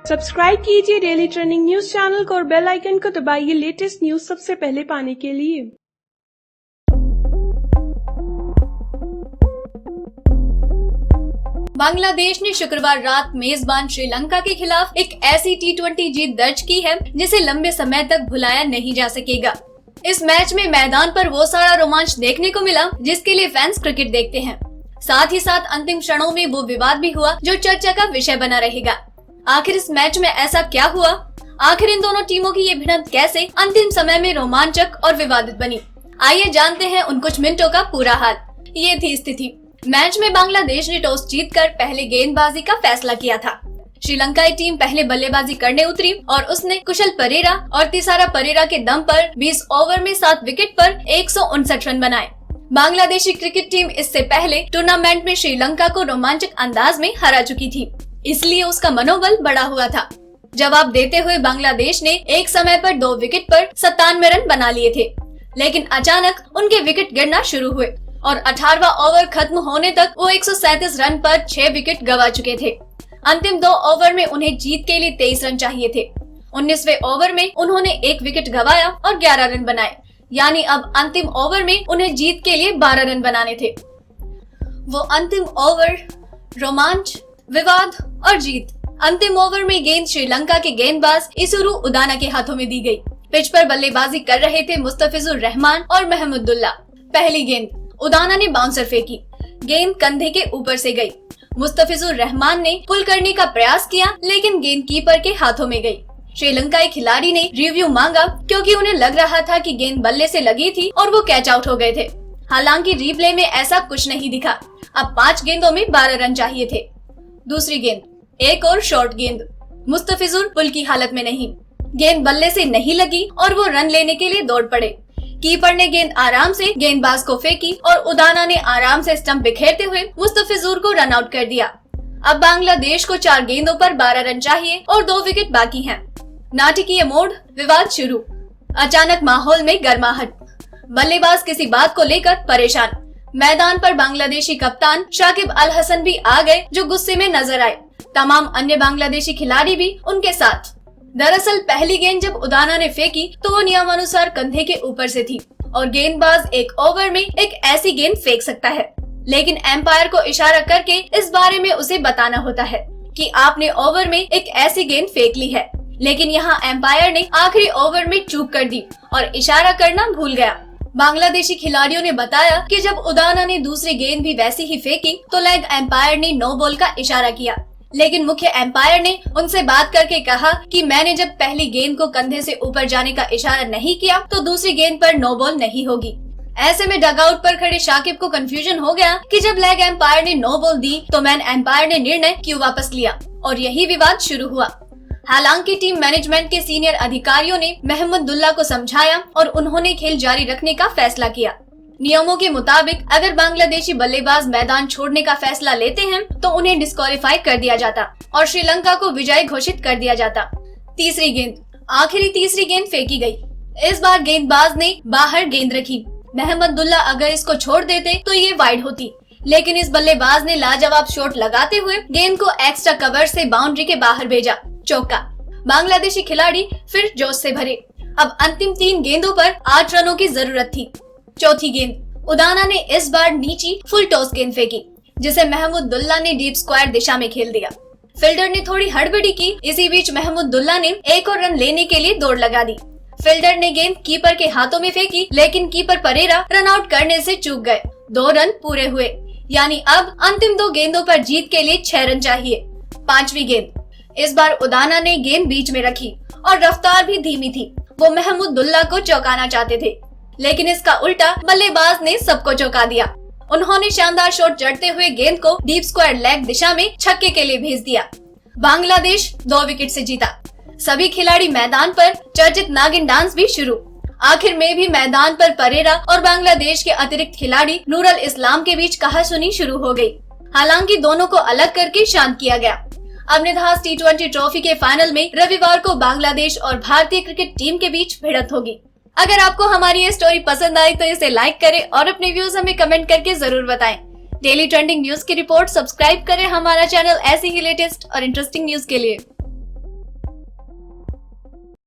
Subscribe कीजिए daily trending news channel को और बेल आइकन को दबाइए लेटेस्ट न्यूज सबसे पहले पाने के लिए। बांग्लादेश ने शुक्रवार रात मेजबान श्रीलंका के खिलाफ एक ऐसी टी20 जीत दर्ज की है जिसे लंबे समय तक भुलाया नहीं जा सकेगा। इस मैच में मैदान पर वो सारा रोमांच देखने को मिला जिसके लिए फैंस क्रिकेट देखते हैं। साथ ही साथ अंतिम क्षणों में वो विवाद भी हुआ जो चर्चा का विषय बना रहेगा। आखिर इस मैच में ऐसा क्या हुआ? आखिर इन दोनों टीमों की ये भिड़ंत कैसे अंतिम समय में रोमांचक और विवादित बनी? आइए जानते हैं उन कुछ मिनटों का पूरा हाल। ये थी स्थिति। मैच में बांग्लादेश ने टॉस जीतकर पहले गेंदबाजी का फैसला किया था। श्रीलंकाई टीम पहले बल्लेबाजी करने उतरी और उसने कुशल परेरा और तिसारा परेरा के दम पर 20 ओवर में 7 विकेट पर 159 रन बनाए। बांग्लादेशी क्रिकेट टीम इससे पहले टूर्नामेंट में श्रीलंका को रोमांचक अंदाज में हरा चुकी थी, इसलिए उसका मनोबल बढ़ा हुआ था। जवाब देते हुए बांग्लादेश ने एक समय पर 2 विकेट पर 97 रन बना लिए थे, लेकिन अचानक उनके विकेट गिरना शुरू हुए और 18वां ओवर खत्म होने तक वो 137 रन पर 6 विकेट गंवा चुके थे। अंतिम 2 ओवर में उन्हें जीत के लिए 23 रन चाहिए थे। 19वें ओवर में उन्होंने 1 विकेट गंवाया और 11 रन बनाए, यानी अब अंतिम ओवर में उन्हें जीत के लिए 12 रन बनाने थे। वो अंतिम ओवर, रोमांच, विवाद और जीत। अंतिम ओवर में गेंद श्रीलंका के गेंदबाज इसुरु उदाना के हाथों में दी गई। पिच पर बल्लेबाजी कर रहे थे मुस्तफिजुर रहमान और महमुदुल्लाह। पहली गेंद उदाना ने बाउंसर फेंकी, गेंद कंधे के ऊपर से गई। मुस्तफिजुर रहमान ने पुल करने का प्रयास किया, लेकिन गेंद कीपर के हाथों में गई। श्रीलंकाई खिलाड़ी ने रिव्यू मांगा क्योंकि उन्हें लग रहा था कि गेंद बल्ले से लगी थी और वो कैच आउट हो गए थे। हालांकि रिप्ले में ऐसा कुछ नहीं दिखा। अब 5 गेंदों में 12 रन चाहिए थे। दूसरी गेंद एक और शॉर्ट गेंद। मुस्तफिजुर पुल की हालत में नहीं, गेंद बल्ले से नहीं लगी और वो रन लेने के लिए दौड़ पड़े। कीपर ने गेंद आराम से गेंदबाज को फेंकी और उदाना ने आराम से स्टंप बिखेरते हुए मुस्तफिजुर को रन आउट कर दिया। अब बांग्लादेश को 4 गेंदों पर 12 रन चाहिए और 2 विकेट बाकी हैं। नाटकीय मोड़, विवाद शुरू। अचानक माहौल में गर्माहट। बल्लेबाज किसी बात को लेकर परेशान। मैदान पर बांग्लादेशी कप्तान शाकिब अल हसन भी आ गए जो गुस्से में नजर आए। तमाम अन्य बांग्लादेशी खिलाड़ी भी उनके साथ। दरअसल पहली गेंद जब उदाना ने फेंकी तो वो नियमानुसार कंधे के ऊपर से थी और गेंदबाज एक ओवर में एक ऐसी गेंद फेंक सकता है, लेकिन एम्पायर को इशारा करके इस बारे में उसे बताना होता है कि आपने ओवर में एक ऐसी गेंद फेंक ली है। लेकिन यहाँ एम्पायर ने आखिरी ओवर में चूक कर दी और इशारा करना भूल गया। बांग्लादेशी खिलाड़ियों ने बताया कि जब उदाना ने दूसरी गेंद भी वैसी ही फेंकी तो लेग एम्पायर ने नो बॉल का इशारा किया, लेकिन मुख्य एम्पायर ने उनसे बात करके कहा कि मैंने जब पहली गेंद को कंधे से ऊपर जाने का इशारा नहीं किया तो दूसरी गेंद पर नो बॉल नहीं होगी। ऐसे में डगआउट पर खड़े शाकिब को कंफ्यूजन हो गया कि जब लेग एम्पायर ने नो बॉल दी तो मैन एम्पायर ने निर्णय क्यों वापस लिया, और यही विवाद शुरू हुआ। हालांकि टीम मैनेजमेंट के सीनियर अधिकारियों ने महमुदुल्लाह को समझाया और उन्होंने खेल जारी रखने का फैसला किया। नियमों के मुताबिक अगर बांग्लादेशी बल्लेबाज मैदान छोड़ने का फैसला लेते हैं तो उन्हें डिस्क्वालीफाई कर दिया जाता और श्रीलंका को विजयी घोषित कर दिया जाता। तीसरी गेंद, आखिरी तीसरी गेंद फेंकी गई। इस बार गेंदबाज ने बाहर गेंद रखी। महमुदुल्लाह अगर इसको छोड़ देते तो ये वाइड होती, लेकिन इस बल्लेबाज ने लाजवाब शॉट लगाते हुए गेंद को एक्स्ट्रा कवर से बाउंड्री के बाहर भेजा। चौका। बांग्लादेशी खिलाड़ी फिर जोश से भरे। अब अंतिम 3 गेंदों पर 8 रनों की जरूरत थी। चौथी गेंद उदाना ने इस बार नीची फुल टॉस गेंद फेंकी, जिसे महमुदुल्लाह ने डीप स्क्वायर दिशा में खेल दिया। फील्डर ने थोड़ी हड़बड़ी की। इसी बीच महमुदुल्लाह ने एक और रन लेने के लिए दौड़ लगा दी। फील्डर ने गेंद कीपर के हाथों में फेंकी, लेकिन कीपर परेरा रन आउट करने से चूक गए। 2 रन पूरे हुए, यानी अब अंतिम 2 गेंदों पर जीत के लिए 6 रन चाहिए। 5वीं गेंद, इस बार उदाना ने गेंद बीच में रखी और रफ्तार भी धीमी थी। वो महमुदुल्लाह को चौंकाना चाहते थे, लेकिन इसका उल्टा बल्लेबाज ने सबको चौंका दिया। उन्होंने शानदार शॉट जड़ते हुए गेंद को डीप स्क्वायर लेग दिशा में छक्के के लिए भेज दिया। बांग्लादेश 2 विकेट से जीता। सभी खिलाड़ी मैदान पर, चर्चित नागिन डांस भी शुरू। आखिर में भी मैदान पर परेरा और बांग्लादेश के अतिरिक्त खिलाड़ी नूरुल इस्लाम के बीच कहासुनी शुरू हो गई। हालांकि दोनों को अलग करके शांत किया गया। अब निधास टी20 ट्रॉफी के फाइनल में रविवार को बांग्लादेश और भारतीय क्रिकेट टीम के बीच भिड़ंत होगी। अगर आपको हमारी ये स्टोरी पसंद आई तो इसे लाइक करें और अपने व्यूज हमें कमेंट करके जरूर बताएं। डेली ट्रेंडिंग न्यूज की रिपोर्ट सब्सक्राइब करें हमारा चैनल ऐसी ही लेटेस्ट और इंटरेस्टिंग न्यूज के लिए।